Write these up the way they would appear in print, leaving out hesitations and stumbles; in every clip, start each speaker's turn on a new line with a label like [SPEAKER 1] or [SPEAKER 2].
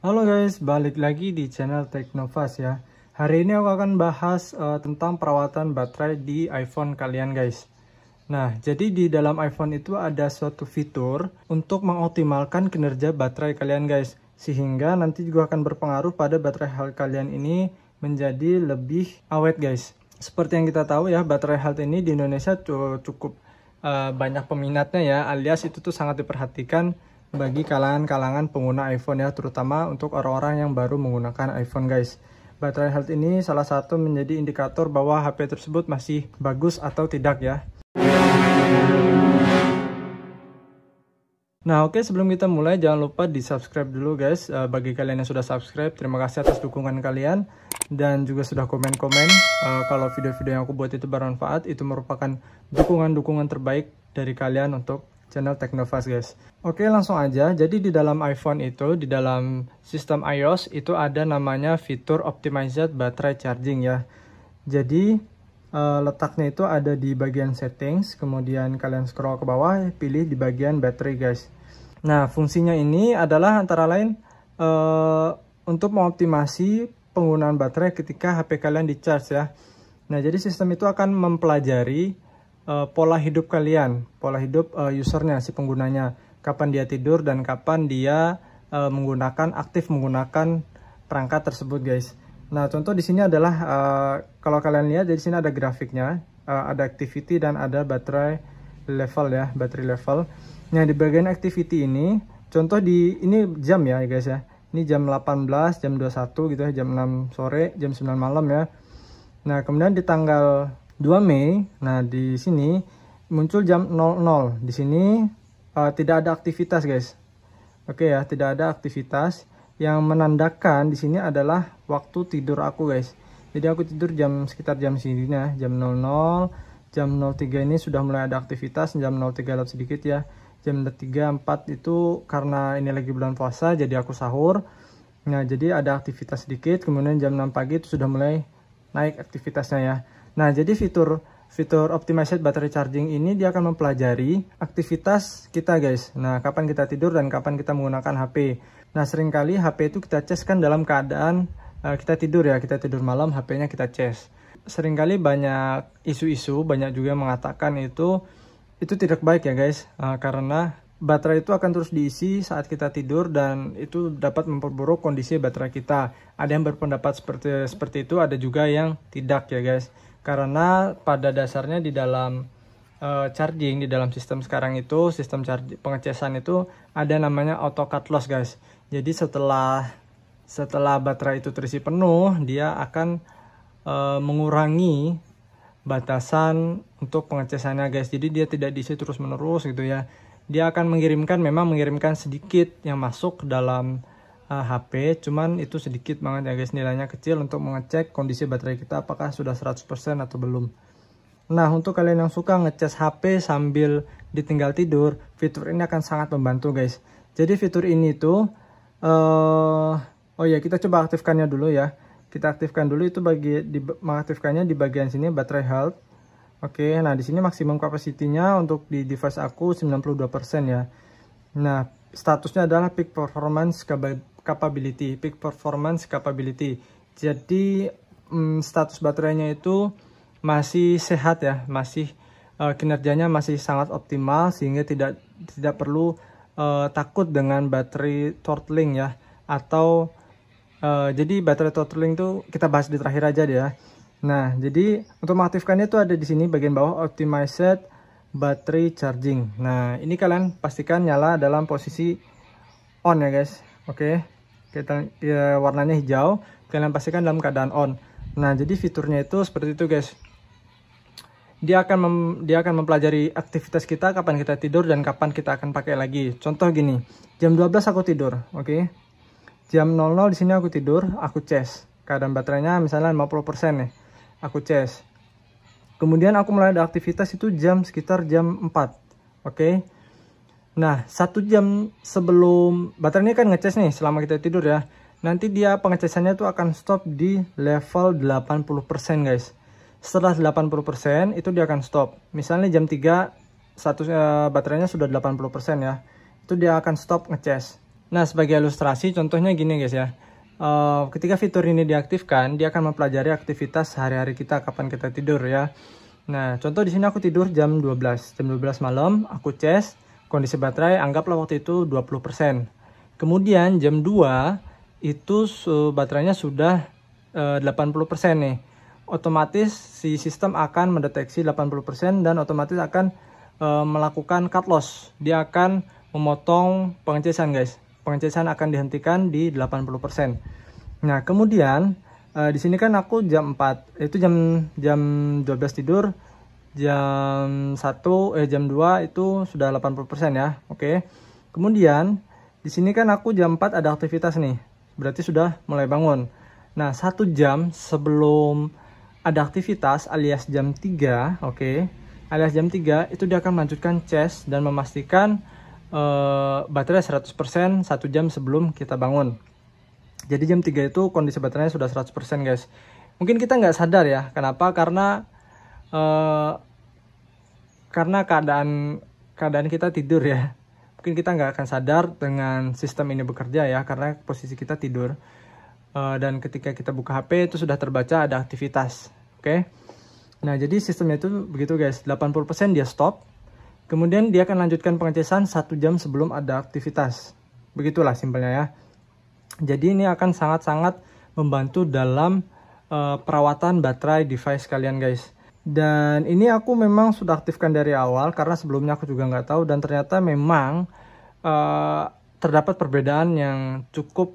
[SPEAKER 1] Halo guys, balik lagi di channel Teknovas ya. Hari ini aku akan bahas tentang perawatan baterai di iPhone kalian guys. Nah, jadi di dalam iPhone itu ada suatu fitur untuk mengoptimalkan kinerja baterai kalian guys. Sehingga nanti juga akan berpengaruh pada baterai health kalian ini menjadi lebih awet guys. Seperti yang kita tahu ya, baterai health ini di Indonesia cukup banyak peminatnya ya, alias itu tuh sangat diperhatikan bagi kalangan-kalangan pengguna iPhone ya, terutama untuk orang-orang yang baru menggunakan iPhone guys. Baterai health ini salah satu menjadi indikator bahwa HP tersebut masih bagus atau tidak ya. Nah oke, sebelum kita mulai jangan lupa di subscribe dulu guys. Bagi kalian yang sudah subscribe, terima kasih atas dukungan kalian. Dan juga sudah komen-komen kalau video-video yang aku buat itu bermanfaat. Itu merupakan dukungan-dukungan terbaik dari kalian untuk channel Teknovas guys. Oke, langsung aja. Jadi di dalam iPhone itu, di dalam sistem iOS itu ada namanya fitur optimized battery charging ya. Jadi letaknya itu ada di bagian settings, kemudian kalian scroll ke bawah, pilih di bagian battery guys. Nah, fungsinya ini adalah antara lain untuk mengoptimasi penggunaan baterai ketika HP kalian di charge ya. Nah, jadi sistem itu akan mempelajari pola hidup kalian, pola hidup usernya, si penggunanya, kapan dia tidur dan kapan dia aktif menggunakan perangkat tersebut guys. Nah, contoh di sini adalah kalau kalian lihat di sini ada grafiknya, ada activity dan ada baterai level ya, battery level. Nah, di bagian activity ini, contoh ini jam ya guys ya. Ini jam 18, jam 21 gitu ya, jam 6 sore, jam 9 malam ya. Nah, kemudian di tanggal 2 Mei, nah di sini muncul jam 00. Di sini tidak ada aktivitas guys. Oke ya, tidak ada aktivitas. Yang menandakan di sini adalah waktu tidur aku guys. Jadi aku tidur sekitar jam sini ya, jam 00, jam 03 ini sudah mulai ada aktivitas, jam 03 lewat sedikit ya. Jam 3, 4 itu karena ini lagi bulan puasa jadi aku sahur. Nah, jadi ada aktivitas sedikit, kemudian jam 6 pagi itu sudah mulai naik aktivitasnya ya. Nah, jadi fitur optimized battery charging ini dia akan mempelajari aktivitas kita guys. Nah, kapan kita tidur dan kapan kita menggunakan HP. Nah, seringkali HP itu kita cas kan dalam keadaan kita tidur ya, kita tidur malam, HP-nya kita cas. Seringkali banyak isu-isu, banyak juga yang mengatakan itu tidak baik ya guys, karena baterai itu akan terus diisi saat kita tidur dan itu dapat memperburuk kondisi baterai kita. Ada yang berpendapat seperti itu, ada juga yang tidak ya guys. Karena pada dasarnya di dalam charging, di dalam sistem sekarang itu, sistem pengecasan itu ada namanya auto cut loss guys. Jadi setelah baterai itu terisi penuh, dia akan mengurangi batasan untuk pengecasannya guys. Jadi dia tidak diisi terus menerus gitu ya. Dia akan mengirimkan sedikit yang masuk ke dalam HP, cuman itu sedikit banget ya guys, nilainya kecil untuk mengecek kondisi baterai kita apakah sudah 100% atau belum. Nah, untuk kalian yang suka ngecas HP sambil ditinggal tidur, fitur ini akan sangat membantu guys. Jadi fitur ini tuh oh ya, kita coba aktifkannya dulu ya. Kita aktifkan dulu itu mengaktifkannya di bagian sini, baterai health. Oke, nah di sini maksimum kapasitinya untuk di device aku 92% ya. Nah, statusnya adalah peak performance capability. Jadi status baterainya itu masih sehat ya, masih kinerjanya masih sangat optimal sehingga tidak perlu takut dengan baterai throttling ya, atau jadi baterai throttling itu kita bahas di terakhir aja deh ya. Nah, jadi untuk mengaktifkannya itu ada di sini bagian bawah, optimized battery charging. Nah, ini kalian pastikan nyala dalam posisi on ya guys. Oke, kita warnanya hijau, kalian pastikan dalam keadaan on. Nah, jadi fiturnya itu seperti itu guys. Dia akan mempelajari aktivitas kita, kapan kita tidur dan kapan kita akan pakai lagi. Contoh gini, jam 12 aku tidur, oke. Jam 00 di sini aku tidur, aku cas. Keadaan baterainya misalnya 50% nih. Aku cas. Kemudian aku mulai ada aktivitas itu sekitar jam 4. Oke. Nah, 1 jam sebelum baterai ini kan ngecas nih selama kita tidur ya. Nanti dia pengecasannya tuh akan stop di level 80% guys. Setelah 80% itu dia akan stop. Misalnya jam 3 baterainya sudah 80% ya. Itu dia akan stop ngecas. Nah, sebagai ilustrasi contohnya gini guys ya. Ketika fitur ini diaktifkan, dia akan mempelajari aktivitas sehari-hari kita, kapan kita tidur ya. Nah, contoh di sini aku tidur jam 12 malam, aku cas, kondisi baterai anggaplah waktu itu 20%. Kemudian jam 2 itu baterainya sudah 80% nih. Otomatis si sistem akan mendeteksi 80% dan otomatis akan melakukan cut loss. Dia akan memotong pengecasan guys. Pengecasan akan dihentikan di 80%. Nah, kemudian di sini kan aku jam 4, itu jam 12 tidur, jam 2 itu sudah 80% ya. Oke. Kemudian di sini kan aku jam 4 ada aktivitas nih. Berarti sudah mulai bangun. Nah, 1 jam sebelum ada aktivitas alias jam 3, oke. Alias jam 3 itu dia akan melanjutkan cas dan memastikan baterai 100% 1 jam sebelum kita bangun. Jadi jam 3 itu kondisi baterainya sudah 100% guys. Mungkin kita nggak sadar ya. Kenapa? Karena keadaan kita tidur ya. Mungkin kita nggak akan sadar dengan sistem ini bekerja ya. Karena posisi kita tidur. Dan ketika kita buka HP itu sudah terbaca ada aktivitas. Oke. Nah, jadi sistemnya itu begitu guys. 80% dia stop. Kemudian dia akan lanjutkan pengecasan 1 jam sebelum ada aktivitas. Begitulah simpelnya ya. Jadi ini akan sangat-sangat membantu dalam perawatan baterai device kalian guys. Dan ini aku memang sudah aktifkan dari awal karena sebelumnya aku juga nggak tahu, dan ternyata memang terdapat perbedaan yang cukup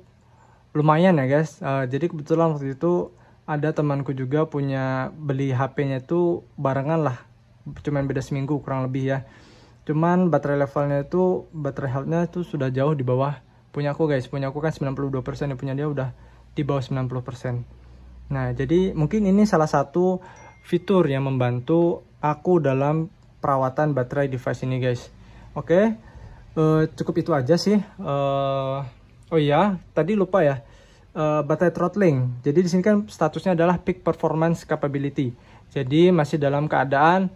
[SPEAKER 1] lumayan ya guys. Jadi kebetulan waktu itu ada temanku juga punya beli HP-nya itu barengan lah. Cuman beda seminggu kurang lebih ya. Cuman baterai levelnya itu, baterai health-nya itu sudah jauh di bawah punya aku guys. Punya aku kan 92%, yang punya dia udah di bawah 90%. Nah, jadi mungkin ini salah satu fitur yang membantu aku dalam perawatan baterai device ini guys. Oke, cukup itu aja sih. Oh iya, tadi lupa ya, baterai throttling. Jadi di sini kan statusnya adalah peak performance capability. Jadi masih dalam keadaan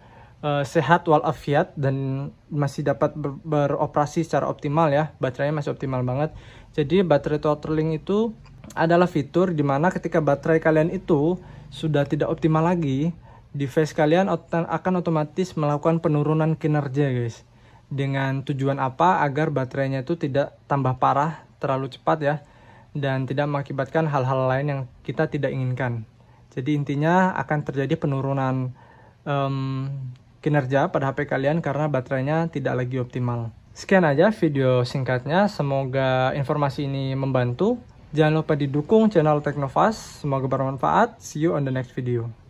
[SPEAKER 1] sehat walafiat dan masih dapat beroperasi secara optimal ya. Baterainya masih optimal banget. Jadi baterai throttling itu adalah fitur dimana ketika baterai kalian itu sudah tidak optimal lagi, device kalian akan otomatis melakukan penurunan kinerja guys. Dengan tujuan apa? Agar baterainya itu tidak tambah parah terlalu cepat ya, dan tidak mengakibatkan hal-hal lain yang kita tidak inginkan. Jadi intinya akan terjadi penurunan kinerja pada HP kalian karena baterainya tidak lagi optimal. Sekian aja video singkatnya, semoga informasi ini membantu. Jangan lupa didukung channel Teknovas, semoga bermanfaat. See you on the next video.